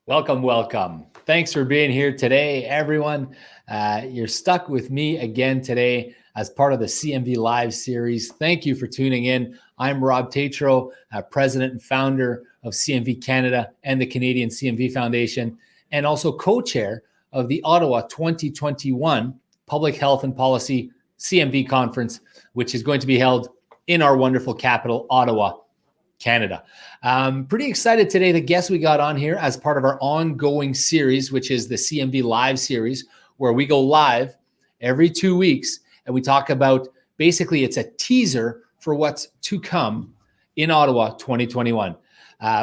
Welcome, welcome. Thanks for being here today, everyone. You're stuck with me again today as part of the CMV Live series. Thank you for tuning in. I'm Rob Tatro, President and founder of CMV Canada and the Canadian CMV Foundation, and also co-chair of the Ottawa 2021 Public Health and Policy CMV Conference, which is going to be held in our wonderful capital, Ottawa, Canada. Pretty excited today. The guest we got on here as part of our ongoing series, which is the CMV Live series, where we go live every 2 weeks and we talk about, basically it's a teaser for what's to come in Ottawa 2021.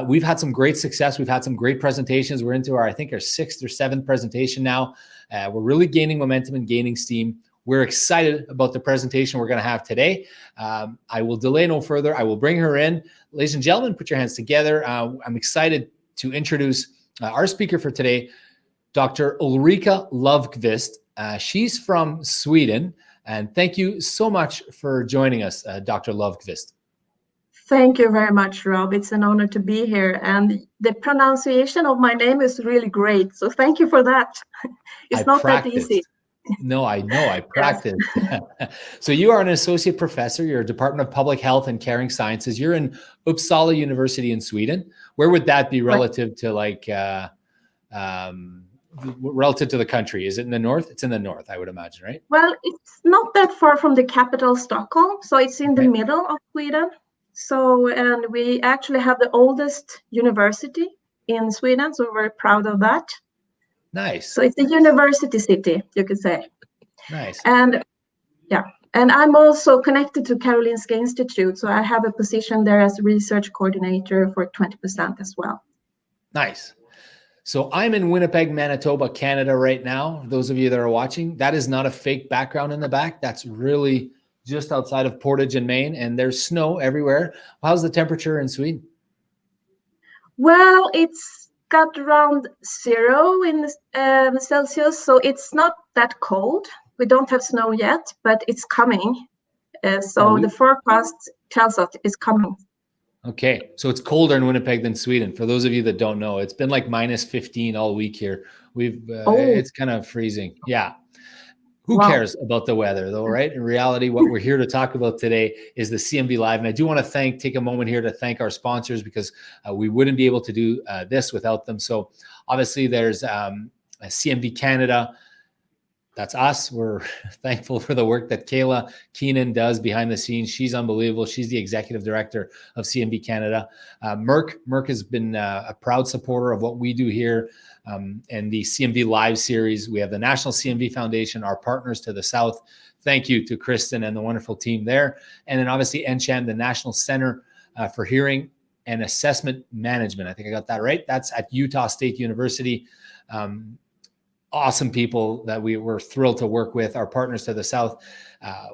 We've had some great success. We've had some great presentations. We're into I think our 6th or 7th presentation now. We're really gaining momentum and gaining steam. We're excited about the presentation we're going to have today. I will delay no further. I will bring her in. Ladies and gentlemen, put your hands together. I'm excited to introduce our speaker for today, Dr. Ulrika Löfkvist. She's from Sweden. And thank you so much for joining us, Dr. Löfkvist. Thank you very much, Rob. It's an honor to be here. And the pronunciation of my name is really great. So thank you for that. It's not that easy. No, I know. I practiced. So you are an associate professor. You're a Department of Public Health and Caring Sciences. You're in Uppsala University in Sweden. Where would that be relative to relative to the country? Is it in the north? It's in the north, I would imagine, right? Well, it's not that far from the capital, Stockholm. So it's in the middle of Sweden. So, and we actually have the oldest university in Sweden. So we're very proud of that. Nice. So it's a university city, you could say. Nice. And yeah, and I'm also connected to Karolinska Institute. So I have a position there as research coordinator for 20% as well. Nice. So I'm in Winnipeg, Manitoba, Canada right now. Those of you that are watching, that is not a fake background in the back. That's really just outside of Portage in Maine, and there's snow everywhere. How's the temperature in Sweden? Well, it's got around 0 in Celsius, so it's not that cold. We don't have snow yet, but it's coming. The forecast tells us it's coming. Okay, so it's colder in Winnipeg than Sweden. For those of you that don't know, it's been like -15 all week here. It's kind of freezing. Yeah. Who cares about the weather though, right? In reality, what we're here to talk about today is the CMV Live. And I do want to take a moment here to thank our sponsors, because we wouldn't be able to do this without them. So obviously there's CMV Canada. That's us. We're thankful for the work that Kayla Keenan does behind the scenes. She's unbelievable. She's the executive director of CMV Canada. Merck has been a proud supporter of what we do here. And the CMV Live series. We have the National CMV Foundation, our partners to the south. Thank you to Kristen and the wonderful team there. And then obviously NCHAM, the National Center for Hearing and Assessment Management. I think I got that right. That's at Utah State University. Awesome people that we were thrilled to work with, our partners to the south.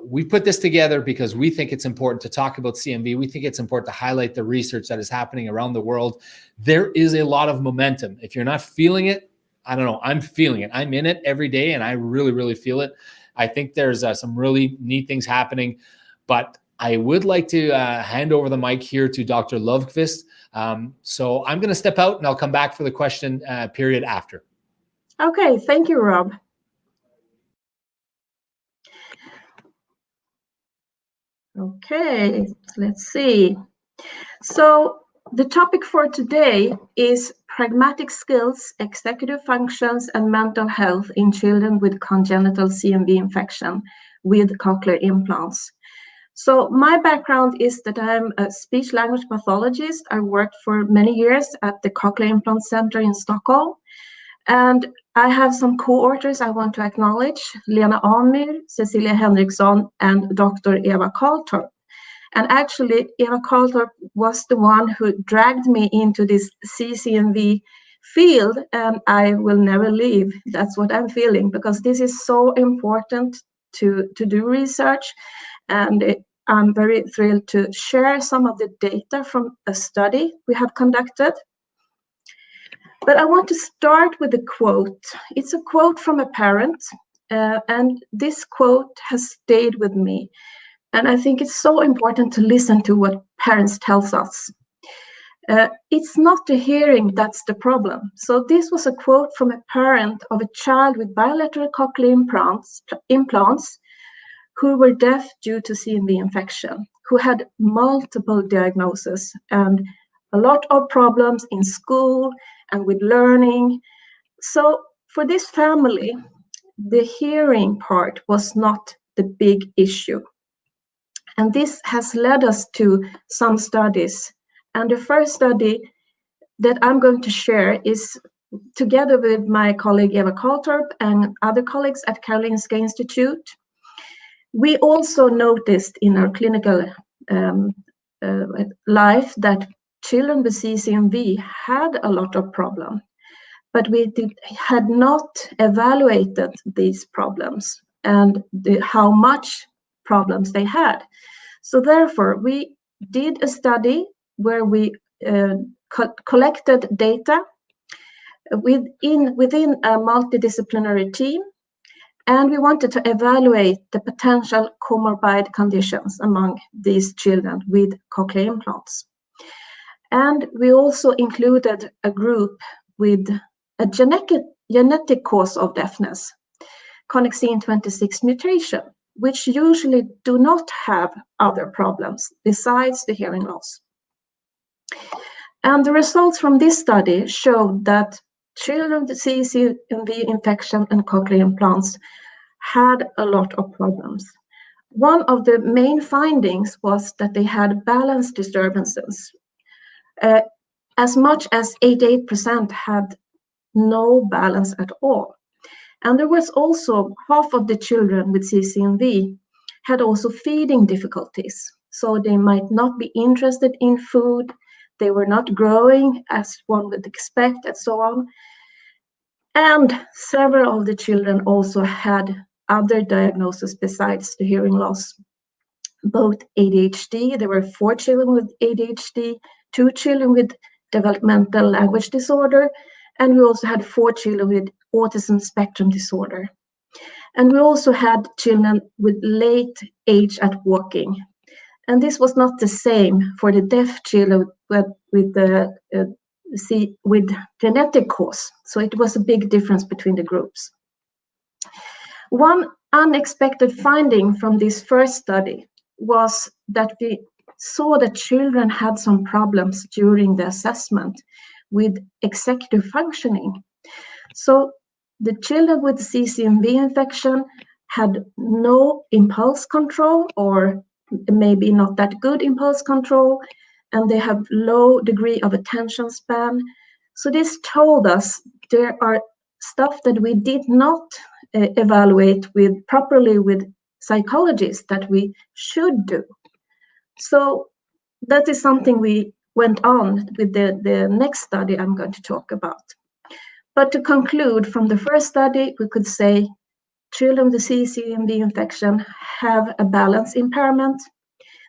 We put this together because we think it's important to talk about CMV. We think it's important to highlight the research that is happening around the world. There is a lot of momentum. If you're not feeling it, I don't know, I'm feeling it. I'm in it every day and I really, really feel it. I think there's some really neat things happening, but I would like to hand over the mic here to Dr. Löfkvist. So I'm going to step out and I'll come back for the question period after. Okay, thank you, Rob. Okay, let's see. So the topic for today is pragmatic skills, executive functions, and mental health in children with congenital CMV infection with cochlear implants. So my background is that I'm a speech-language pathologist. I worked for many years at the Cochlear Implant Center in Stockholm. And I have some co-authors I want to acknowledge: Lena Amyr, Cecilia Henriksson, and Dr. Eva Karltorp. And actually, Eva Karltorp was the one who dragged me into this CCMV field, and I will never leave. That's what I'm feeling, because this is so important to do research. And I'm very thrilled to share some of the data from a study we have conducted. But I want to start with a quote. It's a quote from a parent, and this quote has stayed with me. And I think it's so important to listen to what parents tell us. It's not the hearing that's the problem. So this was a quote from a parent of a child with bilateral cochlear implants who were deaf due to CMV infection, who had multiple diagnoses and a lot of problems in school and with learning. So for this family, the hearing part was not the big issue. And this has led us to some studies. And the first study that I'm going to share is together with my colleague Eva Kaltorp and other colleagues at Karolinska Institute. We also noticed in our clinical life that children with CCMV had a lot of problems, but we had not evaluated these problems and how much problems they had. So therefore, we did a study where we collected data within a multidisciplinary team, and we wanted to evaluate the potential comorbid conditions among these children with cochlear implants. And we also included a group with a genetic cause of deafness, connexin 26 mutation, which usually do not have other problems besides the hearing loss. And the results from this study showed that children with CCMV infection and cochlear implants had a lot of problems. One of the main findings was that they had balance disturbances. As much as 88% had no balance at all. And there was also half of the children with CCMV had also feeding difficulties. So they might not be interested in food, they were not growing as one would expect, and so on. And several of the children also had other diagnoses besides the hearing loss. Both ADHD, there were 4 children with ADHD, 2 children with developmental language disorder, and we also had 4 children with autism spectrum disorder. And we also had children with late age at walking. And this was not the same for the deaf children with genetic cause. So it was a big difference between the groups. One unexpected finding from this first study was that we saw that children had some problems during the assessment with executive functioning. So the children with CCMV infection had no impulse control, or maybe not that good impulse control, and they have low degree of attention span. So this told us there are stuff that we did not evaluate properly with psychologists that we should do. So that is something we went on with the next study I'm going to talk about. But to conclude, from the first study, we could say children with CCMV infection have a balance impairment.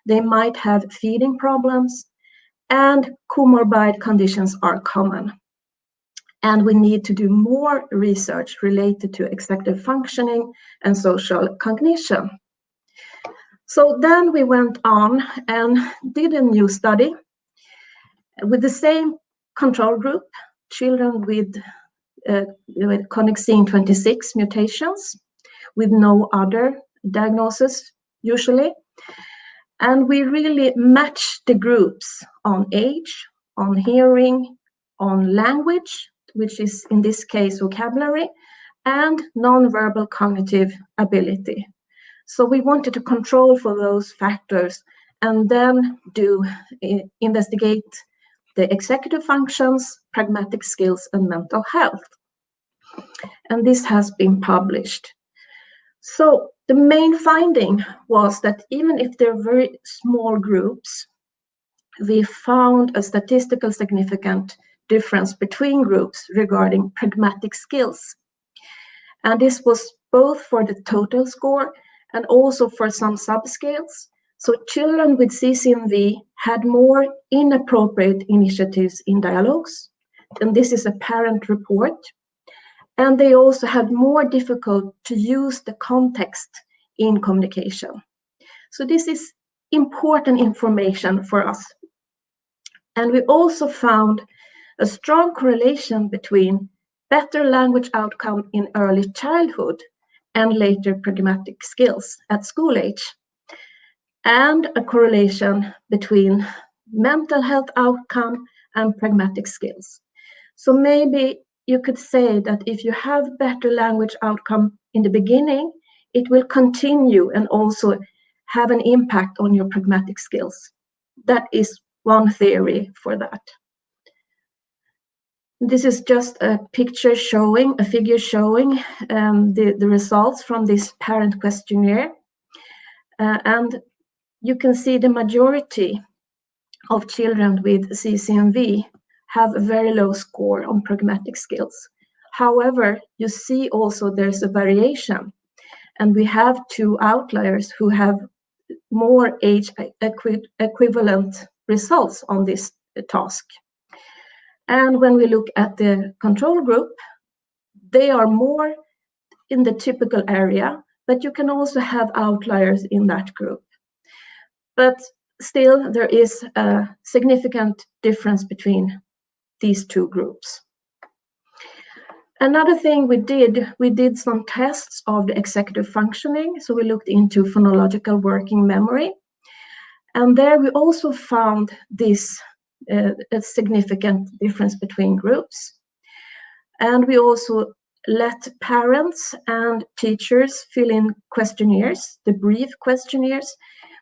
They might have feeding problems, and comorbid conditions are common. And we need to do more research related to executive functioning and social cognition. So then we went on and did a new study with the same control group, children with connexin 26 mutations, with no other diagnosis usually. And we really matched the groups on age, on hearing, on language, which is in this case vocabulary, and nonverbal cognitive ability. So we wanted to control for those factors and then investigate the executive functions, pragmatic skills, and mental health. And this has been published. So the main finding was that even if they're very small groups, we found a statistical significant difference between groups regarding pragmatic skills. And this was both for the total score and also for some subscales. So children with CCMV had more inappropriate initiatives in dialogues, and this is a parent report. And they also had more difficult to use the context in communication. So this is important information for us. And we also found a strong correlation between better language outcome in early childhood and later pragmatic skills at school age, and a correlation between mental health outcome and pragmatic skills. So maybe you could say that if you have better language outcome in the beginning, it will continue and also have an impact on your pragmatic skills. That is one theory for that. This is just a figure showing the results from this parent questionnaire. And you can see the majority of children with CCMV have a very low score on pragmatic skills. However, you see also there's a variation, and we have 2 outliers who have more age equivalent results on this task. And when we look at the control group, they are more in the typical area, but you can also have outliers in that group. But still, there is a significant difference between these 2 groups. Another thing we did some tests of the executive functioning. So we looked into phonological working memory. And there we also found this a significant difference between groups. And we also let parents and teachers fill in questionnaires, the brief questionnaires,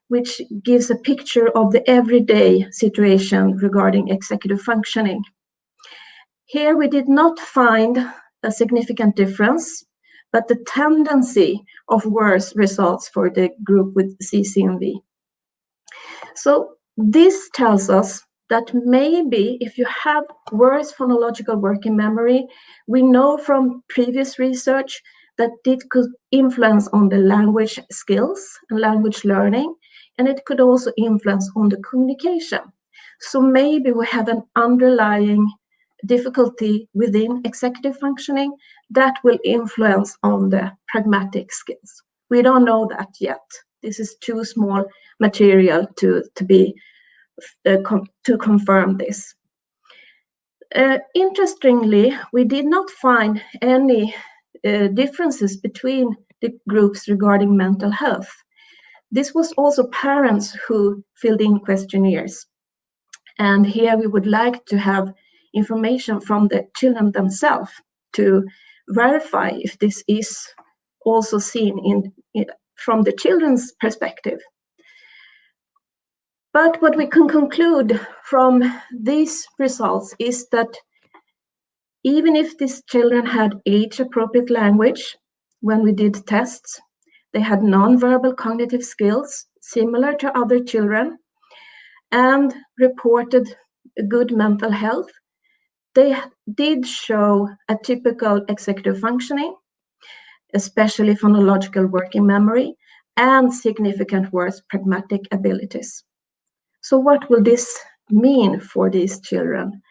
which gives a picture of the everyday situation regarding executive functioning. Here we did not find a significant difference, but the tendency of worse results for the group with CCMV. So this tells us that maybe if you have worse phonological working memory, we know from previous research that it could influence on the language skills and language learning, and it could also influence on the communication. So maybe we have an underlying difficulty within executive functioning that will influence on the pragmatic skills. We don't know that yet. This is too small material to confirm this. Interestingly, we did not find any differences between the groups regarding mental health. This was also parents who filled in questionnaires. And here we would like to have information from the children themselves to verify if this is also seen from the children's perspective. But what we can conclude from these results is that even if these children had age-appropriate language when we did tests, they had non-verbal cognitive skills similar to other children and reported good mental health, they did show a typical executive functioning, especially phonological working memory, and significant worse pragmatic abilities. So what will this mean for these children?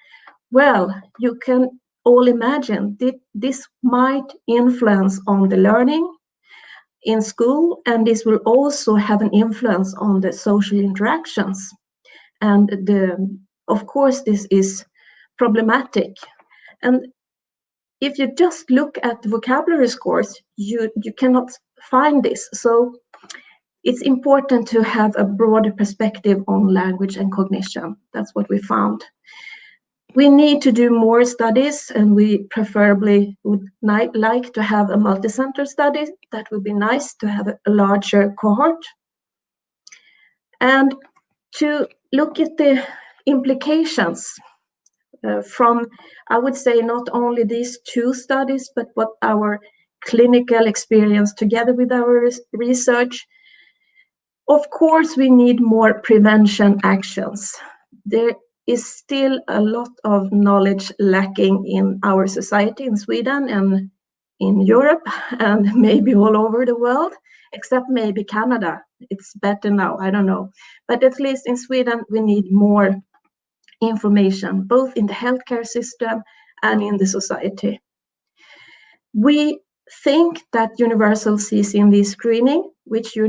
Well, you can all imagine that this might influence on the learning in school, and this will also have an influence on the social interactions. And of course, this is problematic. And if you just look at the vocabulary scores, you cannot find this. So it's important to have a broader perspective on language and cognition. That's what we found. We need to do more studies, and we preferably would like to have a multi-center study. That would be nice to have a larger cohort. And to look at the implications from, I would say, not only these 2 studies, but what our clinical experience together with our research. Of course, we need more prevention actions. There is still a lot of knowledge lacking in our society in Sweden and in Europe and maybe all over the world, except maybe Canada. It's better now, I don't know. But at least in Sweden, we need more information, both in the healthcare system and in the society. We think that universal CCMV screening, which you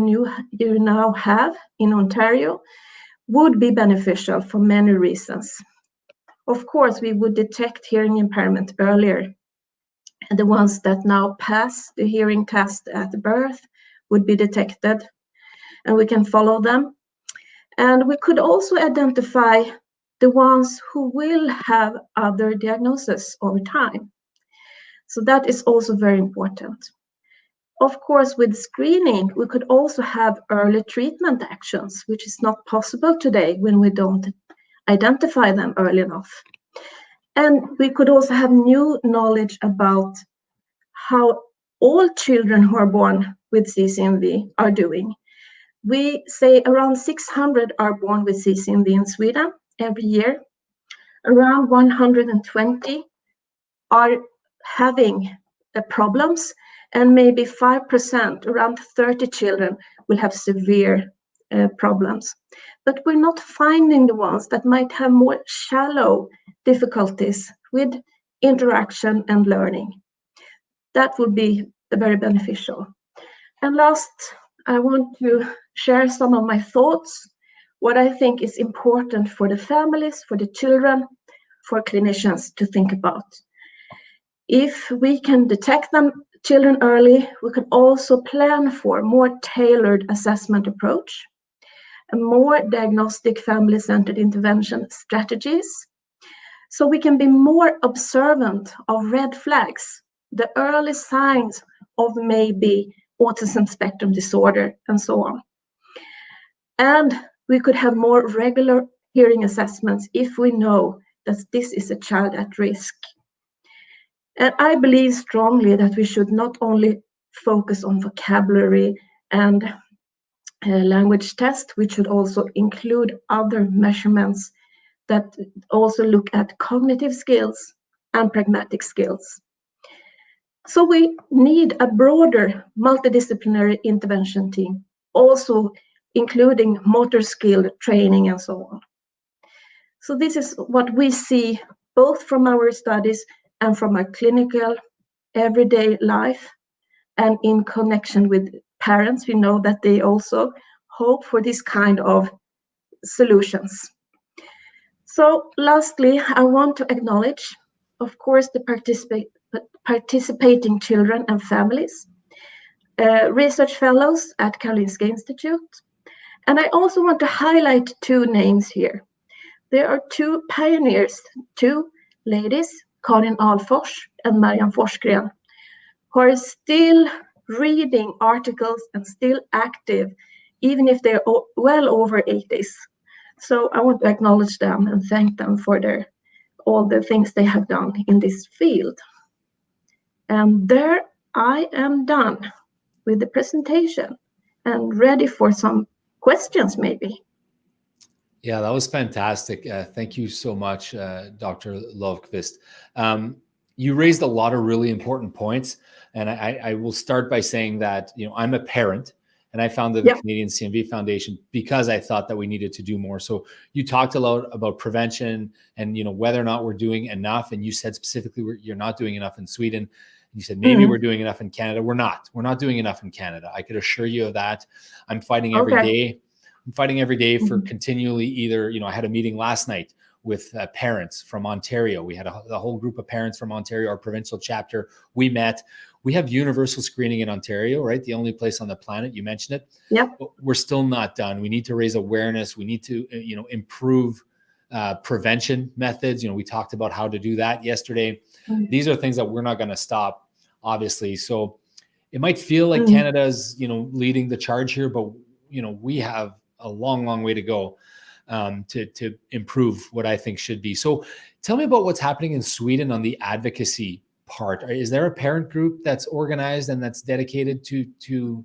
now have in Ontario, would be beneficial for many reasons. Of course, we would detect hearing impairment earlier, and the ones that now pass the hearing test at birth would be detected, and we can follow them. And we could also identify the ones who will have other diagnoses over time. So that is also very important. Of course, with screening, we could also have early treatment actions, which is not possible today when we don't identify them early enough. And we could also have new knowledge about how all children who are born with CCMV are doing. We say around 600 are born with CCMV in Sweden every year. Around 120 are having problems, and maybe 5%, around 30 children, will have severe problems. But we're not finding the ones that might have more shallow difficulties with interaction and learning. That would be very beneficial. And last, I want to share some of my thoughts, what I think is important for the families, for the children, for clinicians to think about. If we can detect children early, we can also plan for more tailored assessment approach, a more diagnostic family-centered intervention strategies, so we can be more observant of red flags, the early signs of maybe autism spectrum disorder, and so on. And we could have more regular hearing assessments if we know that this is a child at risk. And I believe strongly that we should not only focus on vocabulary and language test, we should also include other measurements that also look at cognitive skills and pragmatic skills. So we need a broader multidisciplinary intervention team, also including motor skill training and so on. So this is what we see both from our studies and from our clinical everyday life, and in connection with parents, we know that they also hope for this kind of solutions. So lastly, I want to acknowledge, of course, the participating children and families, research fellows at Karolinska Institute. And I also want to highlight two names here. There are two pioneers, two ladies, Karin Ahlfors and Marianne Forsgren, who are still reading articles and still active, even if they're well over 80s. So I want to acknowledge them and thank them for all the things they have done in this field. And there I am done with the presentation and ready for some questions maybe. Yeah, that was fantastic. Thank you so much, Dr. Löfkvist. You raised a lot of really important points. And I will start by saying that, I'm a parent, and I founded the Canadian CMV Foundation because I thought that we needed to do more. So you talked a lot about prevention and, whether or not we're doing enough. And you said specifically you're not doing enough in Sweden. You said maybe we're doing enough in Canada. We're not. We're not doing enough in Canada. I could assure you of that. I'm fighting every day. I'm fighting every day for continually either, I had a meeting last night with parents from Ontario. We had a whole group of parents from Ontario, our provincial chapter. We met. We have universal screening in Ontario, right? The only place on the planet, you mentioned it. Yep. But we're still not done. We need to raise awareness. We need to, improve prevention methods. We talked about how to do that yesterday. These are things that we're not going to stop, obviously. So it might feel like Canada's, leading the charge here, but, we have a long, long way to go to improve what I think should be. So tell me about what's happening in Sweden on the advocacy part. Is there a parent group that's organized and that's dedicated to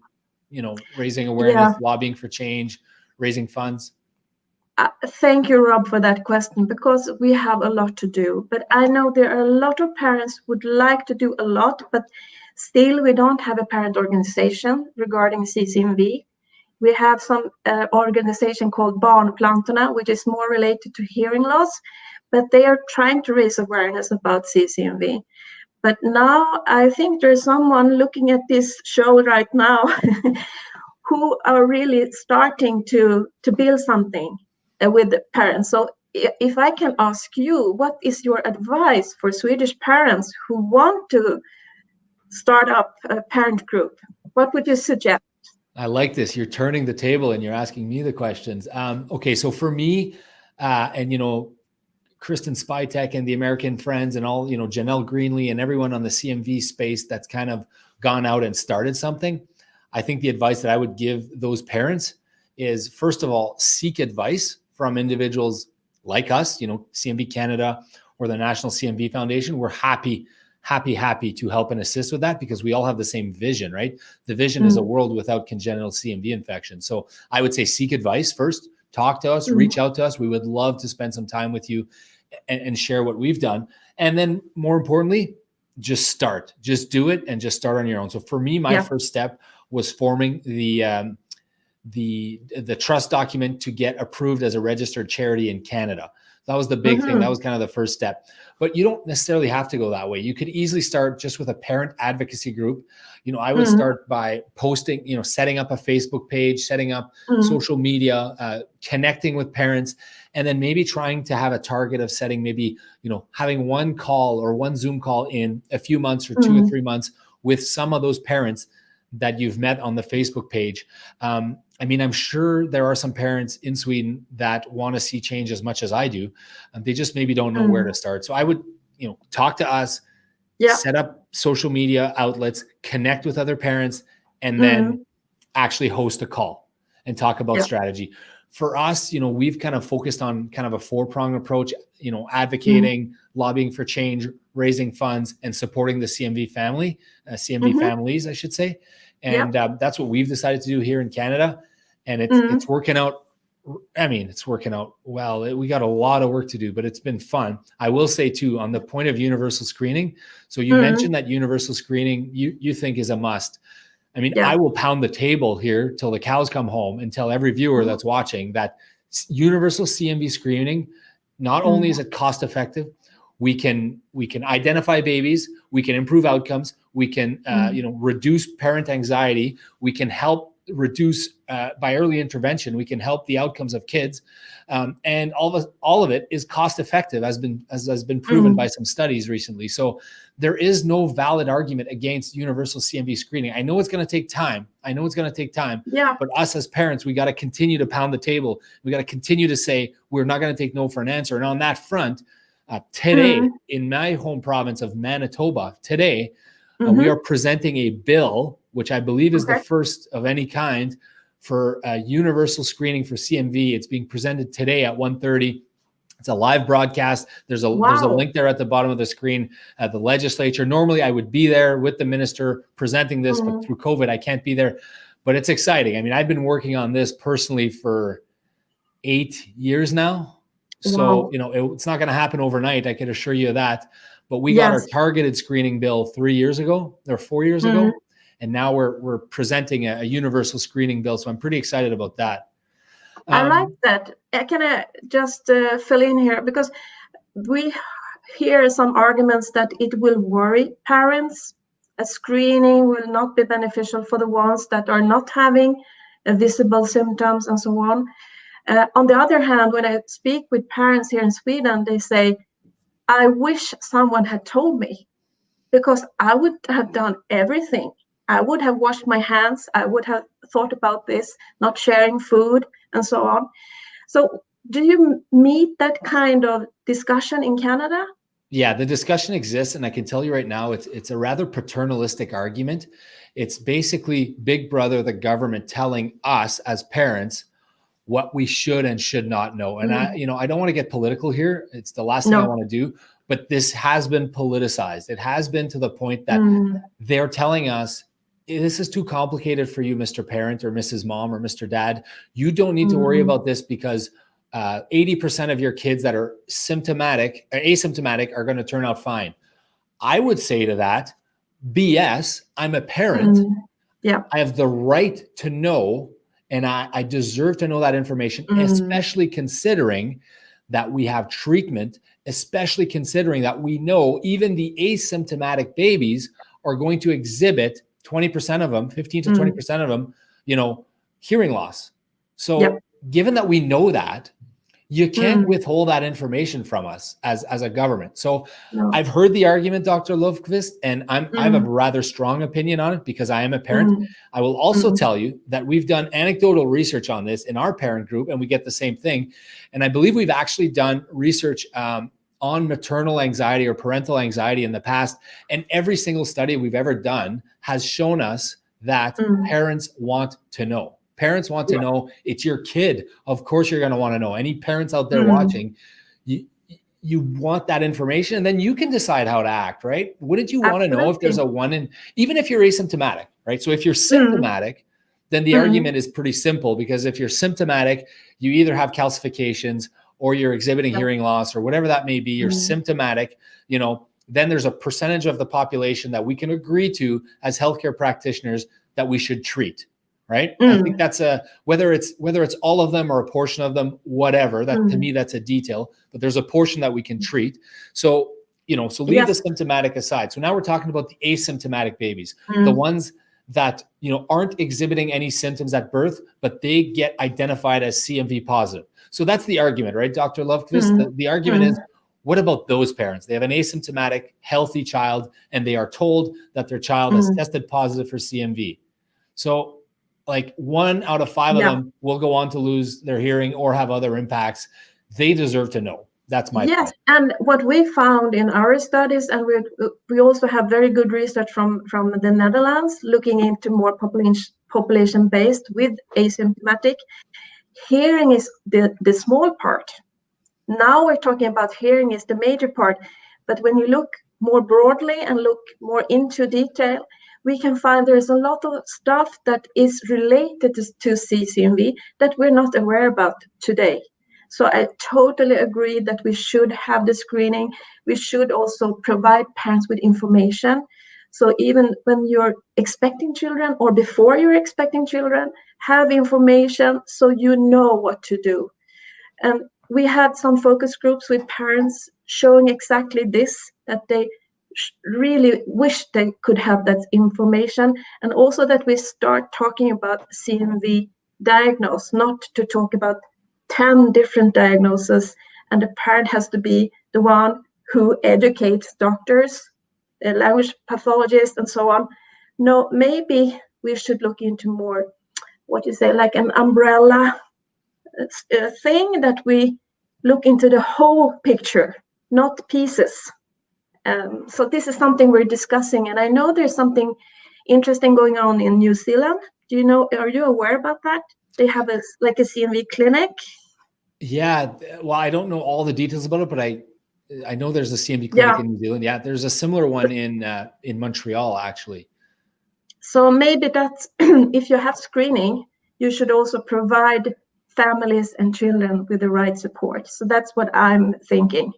raising awareness, lobbying for change, raising funds? Thank you, Rob, for that question, because we have a lot to do. But I know there are a lot of parents who would like to do a lot, but still we don't have a parent organization regarding CCMV. We have some organization called Barnplantorna, which is more related to hearing loss, but they are trying to raise awareness about CCMV. But now I think there's someone looking at this show right now who are really starting to build something. with the parents. So if I can ask you, what is your advice for Swedish parents who want to start up a parent group? What would you suggest? I like this. You're turning the table and you're asking me the questions. Okay, so for me, and Kristen Spytek and the American Friends and all, Janelle Greenlee and everyone on the CMV space that's kind of gone out and started something. I think the advice that I would give those parents is, first of all, seek advice from individuals like us, CMV Canada or the National CMV Foundation. We're happy to help and assist with that because we all have the same vision, right? The vision is a world without congenital CMV infection. So I would say seek advice first, talk to us, reach out to us. We would love to spend some time with you and share what we've done. And then more importantly, just start, just do it and just start on your own. So for me, my first step was forming the trust document to get approved as a registered charity in Canada. That was the big thing. That was kind of the first step. But you don't necessarily have to go that way. You could easily start just with a parent advocacy group. I would start by posting, setting up a Facebook page, setting up social media, connecting with parents, and then maybe trying to have a target of setting maybe, having one call or one Zoom call in a few months or 2 or 3 months with some of those parents that you've met on the Facebook page. I'm sure there are some parents in Sweden that want to see change as much as I do. They just maybe don't know where to start. So I would, talk to us, set up social media outlets, connect with other parents, and then actually host a call and talk about strategy. For us, we've kind of focused on kind of a 4-pronged approach, advocating, lobbying for change, raising funds, and supporting the CMV family, CMV families, I should say. And that's what we've decided to do here in Canada. And it's working out. It's working out well. We got a lot of work to do, but it's been fun. I will say too, on the point of universal screening. So you mentioned that universal screening you think is a must. I will pound the table here till the cows come home and tell every viewer that's watching that universal CMV screening, not only is it cost effective, we can identify babies, we can improve outcomes, we can reduce parent anxiety, we can help reduce by early intervention, we can help the outcomes of kids, and all of it is cost effective, as has been proven by some studies recently. So there is no valid argument against universal CMV screening. I know it's going to take time. But us as parents, we got to continue to pound the table. We got to continue to say we're not going to take no for an answer. And on that front, today in my home province of Manitoba, we are presenting a bill, which I believe is the first of any kind for universal screening for CMV. It's being presented today at 1:30. It's a live broadcast. There's a link there at the bottom of the screen at the legislature. Normally I would be there with the minister presenting this, but through COVID, I can't be there. But it's exciting. I've been working on this personally for 8 years now. So, it's not going to happen overnight. I can assure you of that. But we got our targeted screening bill 3 years ago or 4 years ago. And now we're presenting a universal screening bill. So I'm pretty excited about that. I like that. Can I just fill in here? Because we hear some arguments that it will worry parents. A screening will not be beneficial for the ones that are not having visible symptoms and so on. On the other hand, when I speak with parents here in Sweden, they say, I wish someone had told me, because I would have done everything. I would have washed my hands. I would have thought about this, not sharing food and so on. So do you meet that kind of discussion in Canada? Yeah, the discussion exists. And I can tell you right now, it's a rather paternalistic argument. It's basically Big Brother, the government, telling us as parents what we should and should not know. And I don't want to get political here. It's the last thing I want to do, but this has been politicized. It has been to the point that they're telling us, this is too complicated for you, Mr. Parent or Mrs. Mom or Mr. Dad. You don't need to worry about this because 80% of your kids that are asymptomatic are going to turn out fine. I would say to that, BS, I'm a parent. I have the right to know, and I deserve to know that information, especially considering that we have treatment, especially considering that we know even the asymptomatic babies are going to exhibit 20% of them, 15 to 20% of them, hearing loss. So given that we know that, You can't withhold that information from us as a government. So No. I've heard the argument, Dr. Löfkvist, and I have a rather strong opinion on it because I am a parent. I will also tell you that we've done anecdotal research on this in our parent group, and we get the same thing. And I believe we've actually done research on maternal anxiety or parental anxiety in the past. And every single study we've ever done has shown us that parents want to know. Parents want to know. It's your kid. Of course, you're going to want to know. Any parents out there watching, you want that information, and then you can decide how to act, right? Wouldn't you want to know if there's a one in, even if you're asymptomatic, right? So if you're symptomatic, then the argument is pretty simple, because if you're symptomatic, you either have calcifications or you're exhibiting hearing loss or whatever that may be. You're symptomatic, you know, then there's a percentage of the population that we can agree to as healthcare practitioners that we should treat. Right. I think that's whether it's all of them or a portion of them, whatever, that to me, that's a detail, but there's a portion that we can treat. So, you know, so leave the symptomatic aside. So now we're talking about the asymptomatic babies, the ones that, you know, aren't exhibiting any symptoms at birth, but they get identified as CMV positive. So that's the argument, right, Dr. Löfkvist? The argument is, what about those parents? They have an asymptomatic, healthy child, and they are told that their child has tested positive for CMV. So like 1 out of 5 of them will go on to lose their hearing or have other impacts. They deserve to know. That's my point. And what we found in our studies, and we also have very good research from the Netherlands, looking into more population-based with asymptomatic. Hearing is the small part. Now we're talking about hearing is the major part. But when you look more broadly and look more into detail, we can find there's a lot of stuff that is related to CCMV that we're not aware about today. So I totally agree that we should have the screening. We should also provide parents with information. So even when you're expecting children or before you're expecting children, have information so you know what to do. And we had some focus groups with parents showing exactly this, that they really wish they could have that information, and also that we start talking about CMV diagnose, not to talk about 10 different diagnoses, and the parent has to be the one who educates doctors, language pathologists, and so on. No, maybe we should look into more, what you say, like an umbrella thing, that we look into the whole picture, not pieces. So this is something we're discussing, and I know there's something interesting going on in New Zealand. Do you know? Are you aware about that? They have a CMV clinic. Yeah, well, I don't know all the details about it, but I know there's a CMV clinic in New Zealand. Yeah, there's a similar one in Montreal, actually. So maybe that's if you have screening, you should also provide families and children with the right support. So that's what I'm thinking.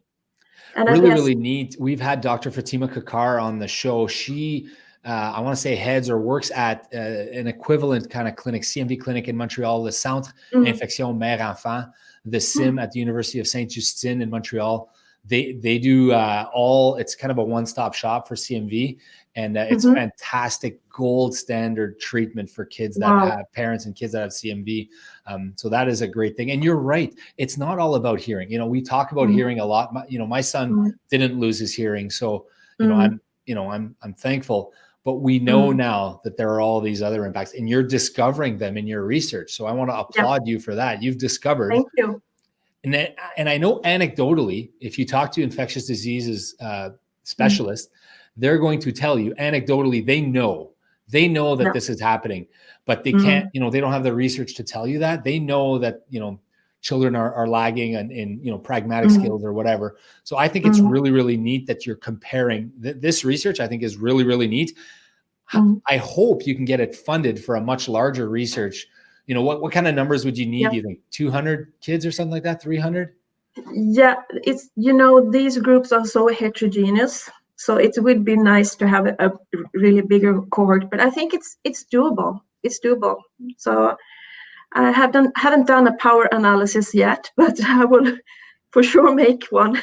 And really neat. We've had Dr. Fatima Kakar on the show. She, I want to say, heads or works at an equivalent kind of clinic, CMV clinic in Montreal, the Centre Infection Mère-Enfant, the CIM at the University of Saint-Justine in Montreal. They do it's kind of a one-stop shop for CMV, and it's fantastic, gold standard treatment for kids that have parents and kids that have CMV. So that is a great thing. And you're right, it's not all about hearing. You know, we talk about hearing a lot. My son didn't lose his hearing, so I'm thankful. But we know now that there are all these other impacts, and you're discovering them in your research. So I want to applaud you for that. You've discovered. Thank you. And I know anecdotally, if you talk to infectious diseases specialists, they're going to tell you anecdotally, they know that this is happening, but they can't, they don't have the research to tell you that. They know that, children are lagging in pragmatic skills or whatever. So I think it's really, really neat that you're comparing this research. I think is really, really neat. I hope you can get it funded for a much larger research. What kind of numbers would you need? Do you think 200 kids or something like that? 300? Yeah, it's, these groups are so heterogeneous. So it would be nice to have a really bigger cohort, but I think it's doable. It's doable. So I haven't done a power analysis yet, but I will for sure make one.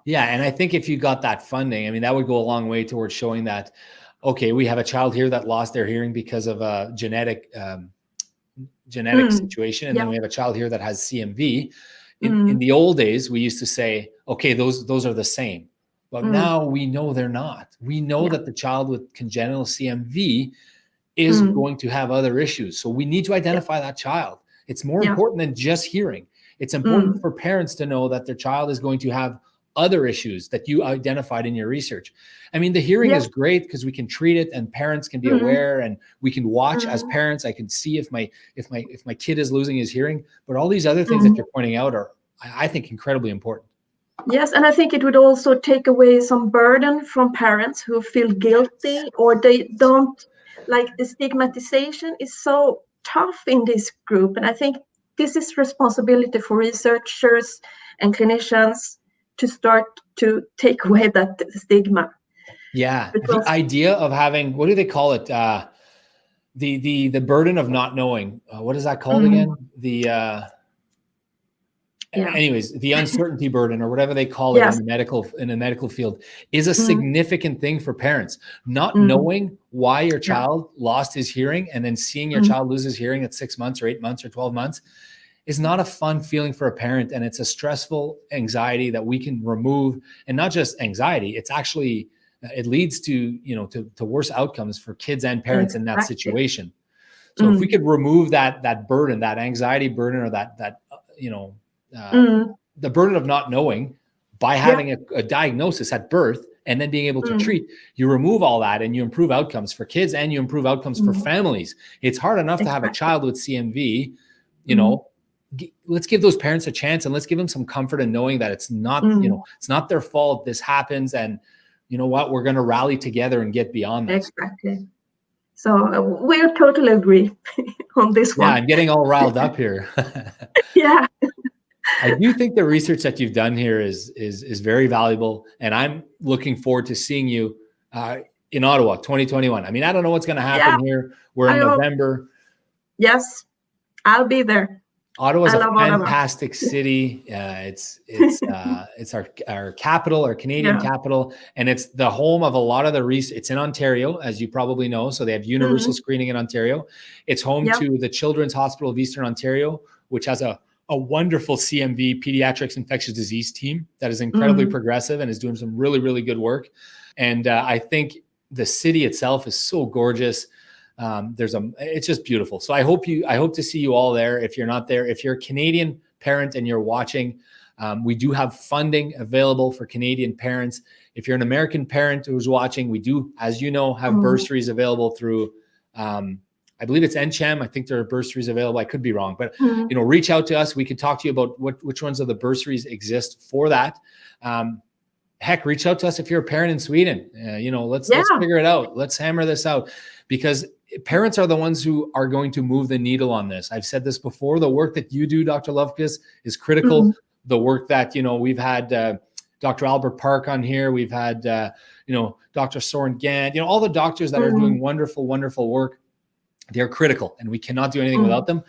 Yeah, and I think if you got that funding, that would go a long way towards showing that, okay, we have a child here that lost their hearing because of a genetic situation, and then we have a child here that has CMV. in the old days, we used to say, okay, those are the same. But now we know they're not. We know that the child with congenital CMV is going to have other issues. So we need to identify that child. It's more important than just hearing. It's important for parents to know that their child is going to have other issues that you identified in your research. I mean, the hearing is great because we can treat it and parents can be aware, and we can watch as parents. I can see if my kid is losing his hearing, but all these other things that you're pointing out are, I think, incredibly important. Yes, and I think it would also take away some burden from parents who feel guilty, or they don't, like, the stigmatization is so tough in this group. And I think this is responsibility for researchers and clinicians to start to take away that stigma. Yeah, because the idea of having, what do they call it? The burden of not knowing. What is that called again? Anyways, the uncertainty burden, or whatever they call it in the medical field, is a significant thing for parents. Not knowing why your child lost his hearing, and then seeing your child lose his hearing at 6 months or 8 months or 12 months is not a fun feeling for a parent. And it's a stressful anxiety that we can remove. And not just anxiety, it's actually, it leads to, to worse outcomes for kids and parents in that situation. So if we could remove that burden, that anxiety burden, or the burden of not knowing by having a diagnosis at birth and then being able to treat, you remove all that and you improve outcomes for kids and you improve outcomes for families. It's hard enough to have a child with CMV, let's give those parents a chance, and let's give them some comfort in knowing that it's not, it's not their fault. This happens. And you know what, we're going to rally together and get beyond this. Exactly. So we totally agree on this one. Yeah, I'm getting all riled up here. Yeah. I do think the research that you've done here is very valuable, and I'm looking forward to seeing you in Ottawa, 2021. I mean, I don't know what's going to happen here. We're in November. Yes, I'll be there. Ottawa's a fantastic city. It's our capital, our Canadian capital, and it's the home of a lot of the research. It's in Ontario, as you probably know. So they have universal screening in Ontario. It's home to the Children's Hospital of Eastern Ontario, which has a wonderful CMV, pediatrics infectious disease team that is incredibly progressive and is doing some really, really good work. And I think the city itself is so gorgeous. It's just beautiful. So I hope to see you all there. If you're not there, if you're a Canadian parent and you're watching, we do have funding available for Canadian parents. If you're an American parent who's watching, we do, as you know, have bursaries available through, I believe it's NCHAM. I think there are bursaries available. I could be wrong, but reach out to us. We could talk to you about which ones of the bursaries exist for that. Heck, reach out to us if you're a parent in Sweden. Let's figure it out. Let's hammer this out, because parents are the ones who are going to move the needle on this. I've said this before. The work that you do, Dr. Löfkvist, is critical. The work that, we've had Dr. Albert Park on here. We've had, Dr. Soren Gant, all the doctors that are doing wonderful, wonderful work. They're critical, and we cannot do anything without them.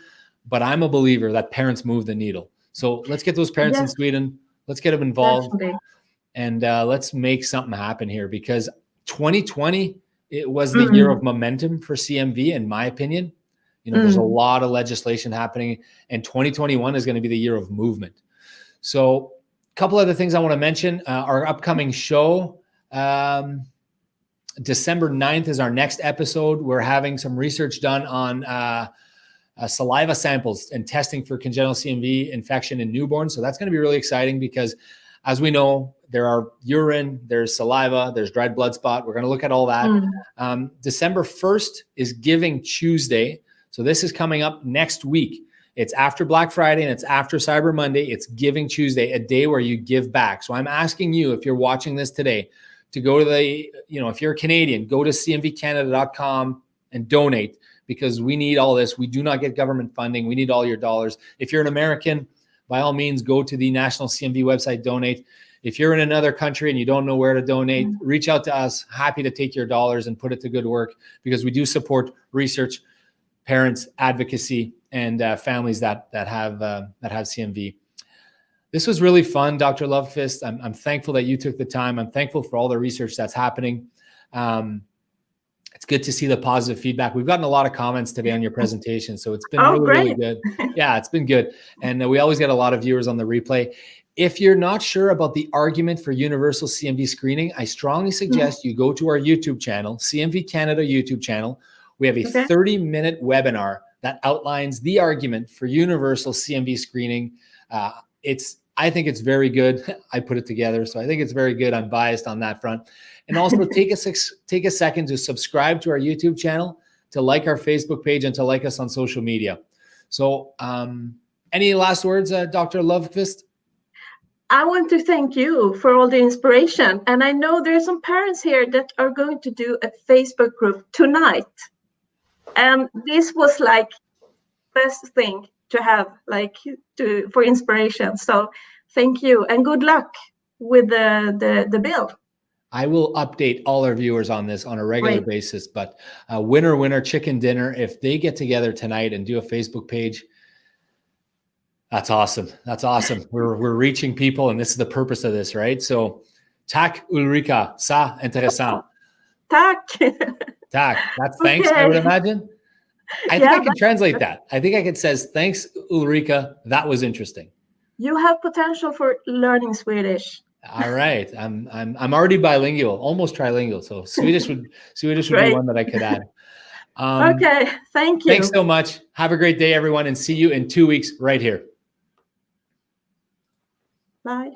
But I'm a believer that parents move the needle. So let's get those parents in Sweden. Let's get them involved. And let's make something happen here, because 2020, it was the year of momentum for CMV, in my opinion. There's a lot of legislation happening, and 2021 is going to be the year of movement. So a couple other things I want to mention. Our upcoming show, December 9th is our next episode. We're having some research done on saliva samples and testing for congenital CMV infection in newborns. So that's going to be really exciting, because as we know, there are urine, there's saliva, there's dried blood spot. We're going to look at all that. December 1st is Giving Tuesday. So this is coming up next week. It's after Black Friday and it's after Cyber Monday. It's Giving Tuesday, a day where you give back. So I'm asking you, if you're watching this today, to go to if you're a Canadian, go to cmvcanada.com and donate, because we need all this. We do not get government funding. We need all your dollars. If you're an American, by all means, go to the National CMV website, donate. If you're in another country and you don't know where to donate, reach out to us. Happy to take your dollars and put it to good work, because we do support research, parents, advocacy, and families that have CMV. This was really fun, Dr. Löfkvist. I'm thankful that you took the time. I'm thankful for all the research that's happening. It's It's good to see the positive feedback. We've gotten a lot of comments today on your presentation, so it's been really great. good. Yeah, it's been good. And we always get a lot of viewers on the replay. If you're not sure about the argument for universal CMV screening, I strongly suggest you go to our YouTube channel, CMV Canada YouTube channel. We have a 30-minute webinar that outlines the argument for universal CMV screening. I think it's very good. I put it together, so I think it's very good. I'm biased on that front. And also take a second to subscribe to our YouTube channel, to like our Facebook page, and to like us on social media. So any last words, Dr. Löfkvist? I want to thank you for all the inspiration. And I know there's some parents here that are going to do a Facebook group tonight. And this was like best thing to have, like for inspiration. So thank you and good luck with the bill. I will update all our viewers on this on a regular basis, but winner chicken dinner, if they get together tonight and do a Facebook page, that's awesome. That's awesome. We're reaching people, and this is the purpose of this, right? So, tack Ulrika, ça intéressant. Tack. Tack. That's thanks, I would imagine. I think I can translate that. I think I could say, thanks, Ulrika. That was interesting. You have potential for learning Swedish. All right. I'm already bilingual, almost trilingual. So Swedish would be one that I could add. Okay. Thank you. Thanks so much. Have a great day, everyone, and see you in 2 weeks right here. Bye.